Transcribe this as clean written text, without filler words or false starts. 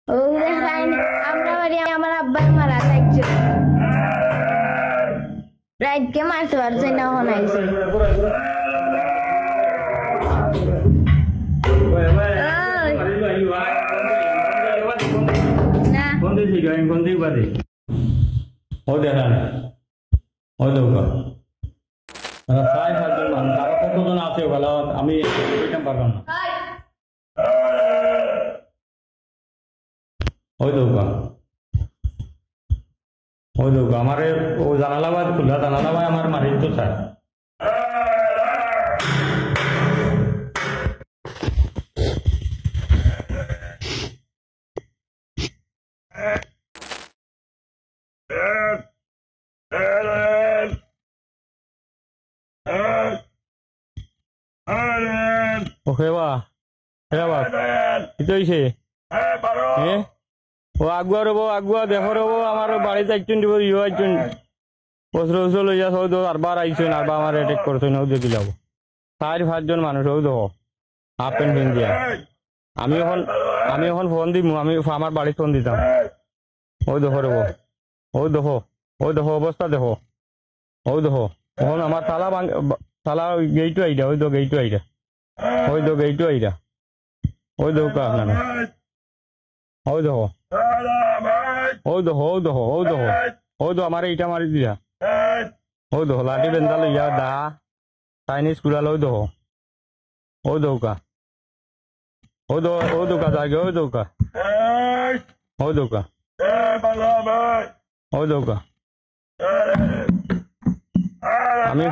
ও দেখেন আমরা বাড়ি আমার আব্বাই মারা লাগছে রাইট কে মারতে পারছে না হনাইছে না কোন দিকে গেন কোন দিকে বাদে ও দেখেন ও দেখো প্রায় 7 জন মানুষ আরো কতজন আছে ওগুলো আমি বলতে পারলাম না ওই দেখো আমার ও জানালাবাদ খোলা জানালাবাদ আমার মারি তো স্যার ওকে বা হইছে ও আগুয়া রব আগুয়া দেখো রব আমার বাড়িতে একজন দিব ইয়ে একজন বস্ত্র উস্ত্র লই যা সব আরবার আইছেন আরবার আমার অ্যাটাক করছেন ও দেখি যাবো 4-5 জন মানুষ ও দেখো হাফ প্যান্ট পিন্ধিয়া আমি এখন ফোন দিব আমি আমার বাড়ি ফোন দিতাম ও দেখো রব ও দেখো অবস্থা দেখো ও দেখো এখন আমার তালা গেইটু আইডা ওই তো গেইটু আইডা ওই তো গেইটু আইডা ওই দেখো আপনার ওই দেখো আমার এইটা মারি দিয়া ও দেখো লাঠি বেন্দা লইয়া দা চাইনিজ কুড়াল ওই দেখো জাগে ওই দেখো আমি